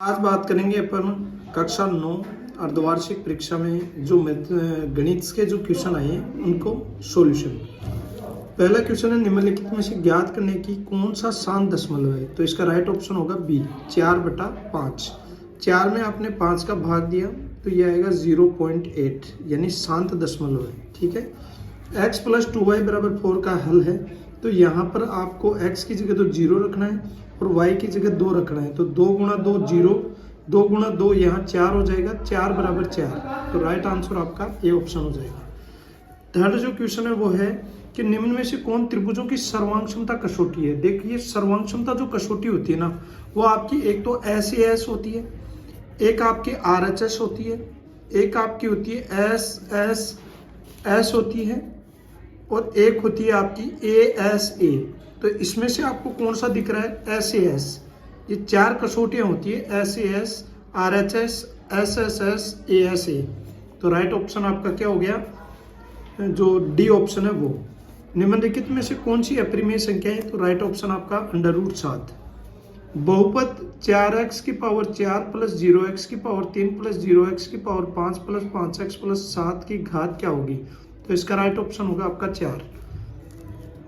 आज बात करेंगे अपन कक्षा 9 अर्धवार्षिक परीक्षा में जो गणित के जो क्वेश्चन आए हैं उनको सॉल्यूशन। पहला क्वेश्चन है निम्नलिखित में से ज्ञात करने की कौन सा शांत दशमलव है। तो इसका राइट ऑप्शन होगा बी 4/5। 4 में आपने 5 का भाग दिया तो ये आएगा 0.8 यानी शांत दशमलव है। ठीक है। x + 2y = 4 का हल है तो यहाँ पर आपको x की जगह तो 0 रखना है और y की जगह 2 रखना है। तो 2 × 2 0, 2 × 2 यहाँ 4 हो जाएगा, 4 = 4। तो राइट आंसर आपका ये ऑप्शन हो जाएगा। थर्ड जो क्वेश्चन है वो है कि निम्न में से कौन त्रिभुजों की सर्वांग क्षमता कसौटी है। देखिए सर्वांग क्षमता जो कसौटी होती है ना वो आपकी एक तो SAS होती है, एक आपकी RHS होती है, एक आपकी होती है SSS होती है और एक होती है आपकी ASA। तो इसमें से आपको कौन सा दिख रहा है SAS। ये 4 कसौटियां होती है SAS, RHS, SSS, ASA। तो राइट ऑप्शन आपका क्या हो गया, जो डी ऑप्शन है वो। निम्नलिखित में से कौन सी अपरिमेय संख्या है। तो राइट ऑप्शन आपका √7। बहुपद 4x की पावर 4 + 0x की पावर 3 + 0x की पावर 5 + 5x + 7 की घात क्या होगी। तो इसका राइट ऑप्शन होगा आपका 4।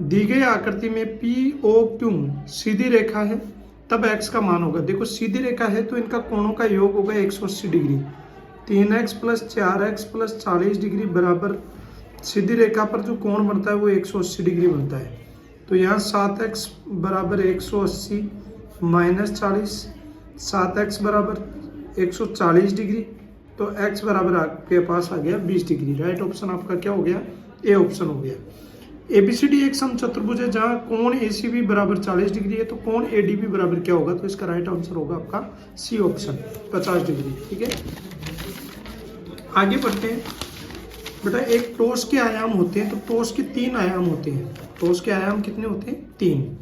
दी गई आकृति में POQ सीधी रेखा है तब x का मान होगा। देखो सीधी रेखा है तो इनका कोणों का योग होगा 180 डिग्री। 3x + 4x + 40 डिग्री बराबर सीधी रेखा पर जो कोण बनता है वो 180 डिग्री बनता है। तो यहाँ 7x = 180 - 40, 7x = 140 डिग्री। तो x बराबर आपके पास आ गया 20 डिग्री। राइट ऑप्शन आपका क्या हो गया, ए ऑप्शन हो गया। ABCD एक समचतुर्भुज है जहां कोण ACB = 40 डिग्री है तो कोण ADB बराबर क्या होगा। तो इसका राइट आंसर होगा आपका सी ऑप्शन 50 डिग्री। ठीक है, आगे बढ़ते हैं। बेटा एक ठोस के आयाम होते हैं तो ठोस के 3 आयाम होते हैं। ठोस के आयाम कितने होते हैं, 3।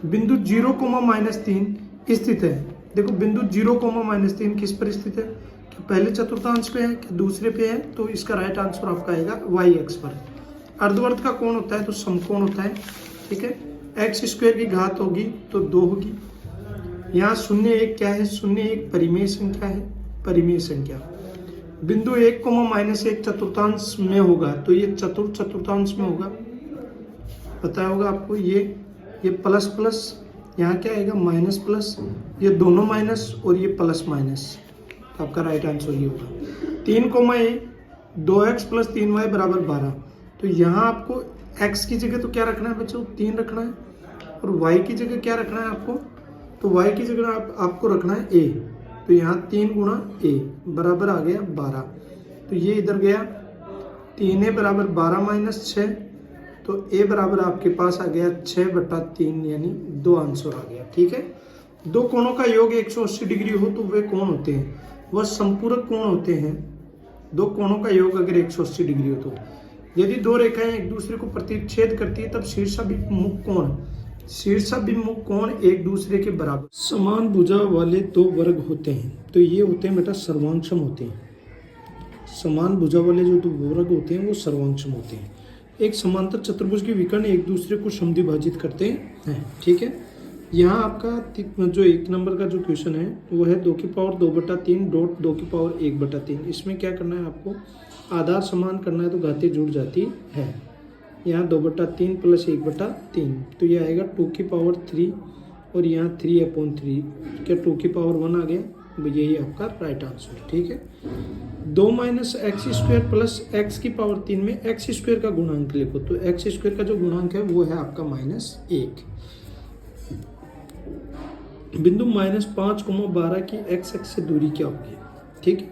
बिंदु 0, -3 स्थित है। देखो बिंदु 0, -3 किस पर स्थित है, कि पहले चतुर्थांश पे है कि दूसरे पे है। तो इसका राइट आंसर आपका आएगा y अक्ष पर। अर्धवर्त का कोण होता है तो समकोण होता है। ठीक है, x² की घात होगी तो 2 होगी। यहाँ 0, 1 क्या है, 0, 1 परिमेय संख्या है, परिमेय संख्या। बिंदु 1, -1 चतुर्थांश में होगा तो ये चतुर्थांश में होगा, पता होगा आपको। ये प्लस यहाँ क्या आएगा, माइनस, ये दोनों माइनस और ये प्लस। आपका राइट आंसर ये होगा। 3, 2x + 3y = 12। तो यहाँ आपको x की जगह तो क्या रखना है बच्चों, 3 रखना है और y की जगह क्या रखना है आपको। तो y की जगह आपको रखना है a। तो यहाँ 3 × a बराबर आ गया 12। तो ये इधर गया 3a = 12 - 6। तो a बराबर आपके पास आ गया 6/3 यानी 2 आंसर आ गया। ठीक है, दो कोणों का योग 180 डिग्री हो तो वे कौन होते हैं, वह संपूरक कोण होते हैं। दो कोणों का योग अगर 180 डिग्री हो तो यदि दो रेखाएं एक दूसरे को प्रतिच्छेद करती है तब शीर्षाभिमुख कोण एक दूसरे के बराबर समान भुजा वाले 2 वर्ग होते हैं। तो ये होते हैं बेटा सर्वांगसम होते हैं। समान भुजा वाले जो 2 वर्ग होते हैं वो सर्वांगसम होते हैं। एक समांतर चतुर्भुज के विकर्ण एक दूसरे को समद्विभाजित करते हैं। ठीक है, यहाँ आपका जो 1 नंबर का जो क्वेश्चन है वो है 2^2/3 (2^1/3। इसमें क्या करना है आपको, आधार समान करना है तो घातें जुड़ जाती है। यहाँ 2/3 + 1/3 तो ये आएगा 2^3 और यहाँ 3/3। क्या 2^1 आ गया, यही आपका राइट आंसर। ठीक है, 2 - x² + x⁻³ में x² का गुणांक लिखो। तो x² का जो गुणांक है वो है आपका -1। बिंदु -5, 12 की x अक्ष से दूरी क्या होगी। ठीक है,